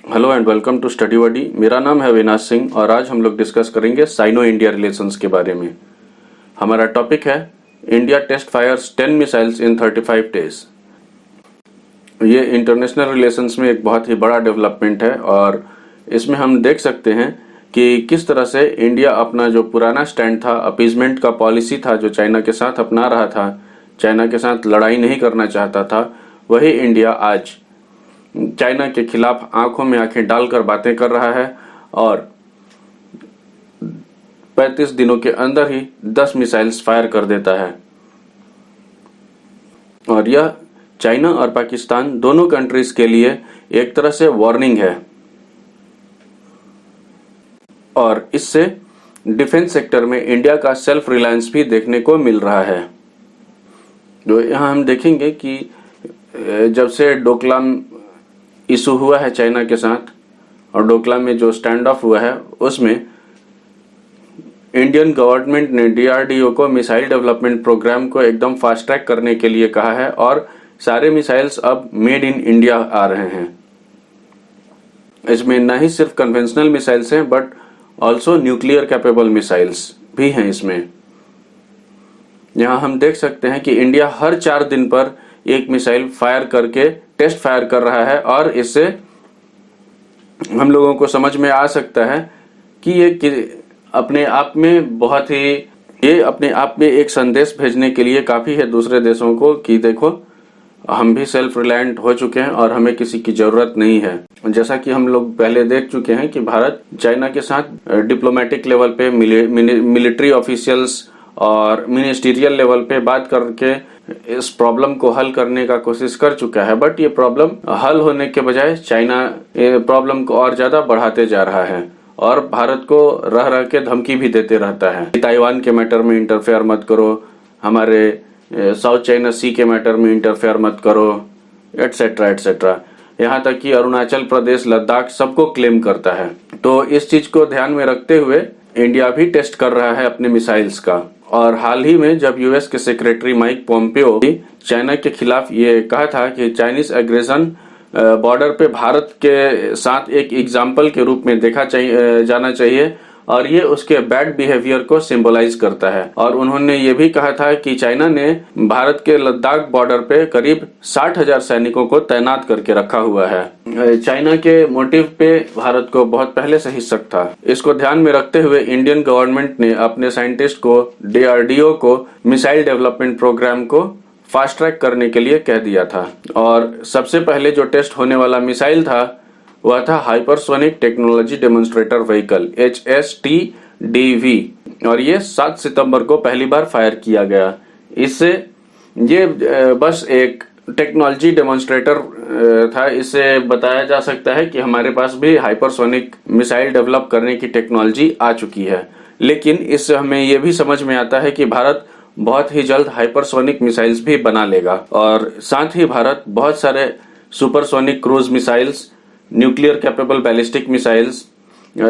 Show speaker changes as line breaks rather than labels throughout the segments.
Hello and welcome to study buddy. मेरा नाम है अविनाश सिंह और आज हम लोग डिस्कस करेंगे साइनो इंडिया रिलेशंस के बारे में। हमारा टॉपिक है इंडिया टेस्ट फायर्स 10 मिसाइल्स इन 35 डेज। ये इंटरनेशनल रिलेशंस में एक बहुत ही बड़ा डेवलपमेंट है और इसमें हम देख सकते हैं कि किस तरह से इंडिया अपना जो पुराना स्टैंड था, अपीजमेंट का पॉलिसी था जो चाइना के साथ अपना रहा था, चाइना के साथ लड़ाई नहीं करना चाहता था, वही इंडिया आज चाइना के खिलाफ आंखों में आंखें डालकर बातें कर रहा है और 35 दिनों के अंदर ही 10 मिसाइल्स फायर कर देता है। और यह चाइना और पाकिस्तान दोनों कंट्रीज के लिए एक तरह से वार्निंग है और इससे डिफेंस सेक्टर में इंडिया का सेल्फ रिलायंस भी देखने को मिल रहा है। तो यहाँ हम देखेंगे कि जब से डोकलाम इशू हुआ है चाइना के साथ और डोकलाम में जो स्टैंड ऑफ हुआ है उसमें इंडियन गवर्नमेंट ने डीआरडीओ को मिसाइल डेवलपमेंट प्रोग्राम को एकदम फास्ट ट्रैक करने के लिए कहा है और सारे मिसाइल्स अब मेड इन इंडिया आ रहे हैं। इसमें न ही सिर्फ कन्वेंशनल मिसाइल्स हैं but also nuclear capable missiles भी हैं। इसमें यहाँ हम देख सकते हैं कि इंडिया हर 4 दिन पर एक मिसाइल फायर करके टेस्ट फायर कर रहा है और इससे हम लोगों को समझ में आ सकता है कि ये अपने आप में एक संदेश भेजने के लिए काफ़ी है दूसरे देशों को कि देखो हम भी सेल्फ रिलायंट हो चुके हैं और हमें किसी की ज़रूरत नहीं है। जैसा कि हम लोग पहले देख चुके हैं कि भारत चाइना के साथ डिप्लोमेटिक लेवल पे, मिलिट्री ऑफिशियल्स और मिनिस्टीरियल लेवल पे बात करके इस प्रॉब्लम को हल करने का कोशिश कर चुका है, बट ये प्रॉब्लम हल होने के बजाय चाइना प्रॉब्लम को और ज्यादा बढ़ाते जा रहा है और भारत को रह रह के धमकी भी देते रहता है। ताइवान के मैटर में इंटरफेयर मत करो, हमारे साउथ चाइना सी के मैटर में इंटरफेयर मत करो, एटसेट्रा एटसेट्रा। यहाँ तक कि अरुणाचल प्रदेश, लद्दाख सबको क्लेम करता है। तो इस चीज को ध्यान में रखते हुए इंडिया भी टेस्ट कर रहा है अपने मिसाइल्स का। और हाल ही में जब यूएस के सेक्रेटरी माइक पोम्पियो चाइना के खिलाफ ये कहा था कि चाइनीज एग्रेशन बॉर्डर पे भारत के साथ एक एग्जाम्पल के रूप में देखा जाना चाहिए और ये उसके बैड बिहेवियर को सिंबलाइज करता है। और उन्होंने ये भी कहा था कि चाइना ने भारत के लद्दाख बॉर्डर पे करीब 60,000 सैनिकों को तैनात करके रखा हुआ है। चाइना के मोटिव पे भारत को बहुत पहले से ही शक था। इसको ध्यान में रखते हुए इंडियन गवर्नमेंट ने अपने साइंटिस्ट को, डीआरडीओ को मिसाइल डेवलपमेंट प्रोग्राम को फास्ट ट्रैक करने के लिए कह दिया था। और सबसे पहले जो टेस्ट होने वाला मिसाइल था वह था hypersonic technology demonstrator vehicle HSTDV और ये 7 सितंबर को पहली बार फायर किया गया। इससे ये बस एक टेक्नोलॉजी डेमोन्स्ट्रेटर था। इससे बताया जा सकता है कि हमारे पास भी हाइपरसोनिक मिसाइल डेवलप करने की टेक्नोलॉजी आ चुकी है, लेकिन इससे हमें ये भी समझ में आता है कि भारत बहुत ही जल्द हाइपरसोनिक मिसाइल्स भी बना लेगा और साथ ही भारत बहुत सारे supersonic cruise missiles, nuclear capable ballistic missiles,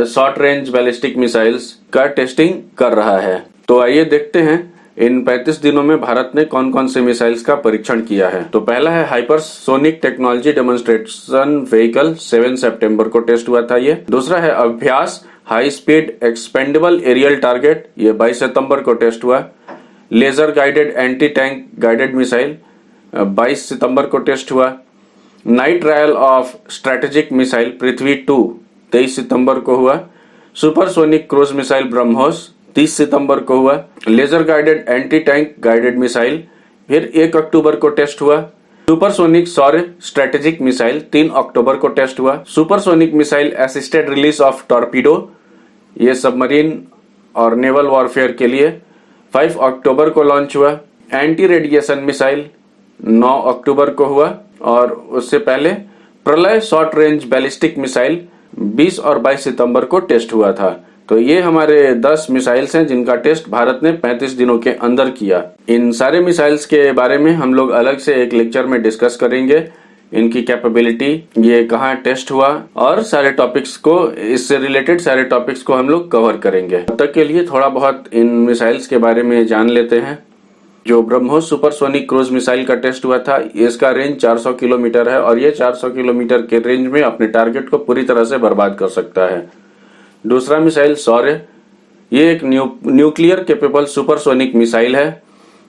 short range ballistic missiles का टेस्टिंग कर रहा है। तो आइए देखते हैं इन 35 दिनों में भारत ने कौन कौन से मिसाइल्स का परीक्षण किया है। तो पहला है हाइपरसोनिक टेक्नोलॉजी डेमोन्स्ट्रेशन व्हीकल, 7 सितंबर को टेस्ट हुआ था ये। दूसरा है Abhyas high speed expendable aerial target, ये 22 सितंबर को टेस्ट हुआ। Laser guided anti tank guided missile 22 सितंबर को टेस्ट हुआ। Night trial of strategic missile Prithvi 2 23 सितंबर को हुआ। सुपरसोनिक क्रूज मिसाइल ब्रह्मोस 30 सितंबर को हुआ। Laser guided anti tank guided missile फिर 1 अक्टूबर को टेस्ट हुआ। सुपरसोनिक सौर स्ट्रेटेजिक मिसाइल 3 अक्टूबर को टेस्ट हुआ। Supersonic missile assisted release of torpedo, ये सबमरीन और नेवल वॉरफेयर के लिए 5 अक्टूबर को लॉन्च हुआ। एंटी रेडिएशन मिसाइल 9 अक्टूबर को हुआ और उससे पहले प्रलय शॉर्ट रेंज बैलिस्टिक मिसाइल 20 और 22 सितंबर को टेस्ट हुआ था। तो ये हमारे 10 मिसाइल्स हैं जिनका टेस्ट भारत ने 35 दिनों के अंदर किया। इन सारे मिसाइल्स के बारे में हम लोग अलग से एक लेक्चर में डिस्कस करेंगे, इनकी कैपेबिलिटी, ये कहाँ टेस्ट हुआ और सारे टॉपिक्स को, इससे रिलेटेड सारे टॉपिक्स को हम लोग कवर करेंगे। तब तक के लिए थोड़ा बहुत इन मिसाइल्स के बारे में जान लेते हैं। जो ब्रह्मोस सुपरसोनिक क्रूज मिसाइल का टेस्ट हुआ था, इसका रेंज 400 किलोमीटर है और ये 400 किलोमीटर के रेंज में अपने टारगेट को पूरी तरह से बर्बाद कर सकता है। दूसरा मिसाइल शौर्य, ये एक न्यूक्लियर केपेबल सुपरसोनिक मिसाइल है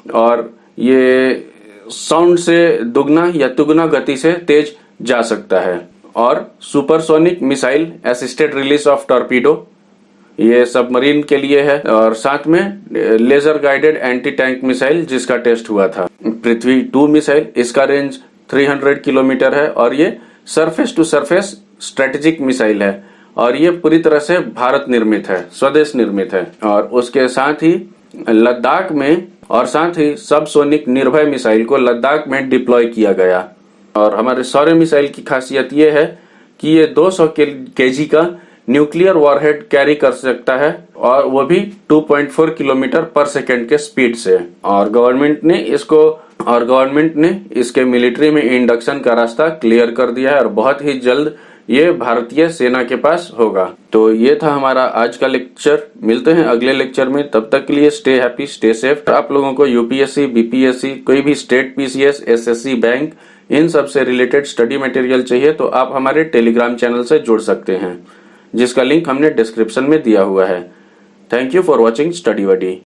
और ये साउंड से दुगना या तुगना गति से तेज जा सकता है। और supersonic missile assisted release of torpedo, ये सबमरीन के लिए है और साथ में laser guided anti tank missile जिसका टेस्ट हुआ था। पृथ्वी 2 मिसाइल, इसका रेंज 300 किलोमीटर है और ये surface to surface strategic missile है और ये पूरी तरह से भारत निर्मित है, स्वदेश निर्मित है। और उसके साथ ही लद्दाख में और साथ ही सबसोनिक निर्भय मिसाइल को लद्दाख में डिप्लॉय किया गया। और हमारे शौर्य मिसाइल की खासियत ये है कि ये 200 केजी का न्यूक्लियर वॉरहेड कैरी कर सकता है और वो भी 2.4 किलोमीटर पर सेकेंड के स्पीड से। और गवर्नमेंट ने इसके मिलिट्री में इंडक्शन का रास्ता क्लियर कर दिया है और बहुत ही जल्द ये भारतीय सेना के पास होगा। तो ये था हमारा आज का लेक्चर। मिलते हैं अगले लेक्चर में, तब तक के लिए स्टे हैप्पी, स्टे सेफ। आप लोगों को यूपीएससी, बीपीएससी, कोई भी स्टेट पीसीएस, एसएससी, बैंक, इन सब से रिलेटेड स्टडी मटेरियल चाहिए तो आप हमारे टेलीग्राम चैनल से जुड़ सकते हैं, जिसका लिंक हमने डिस्क्रिप्शन में दिया हुआ है। Thank you for watching study buddy.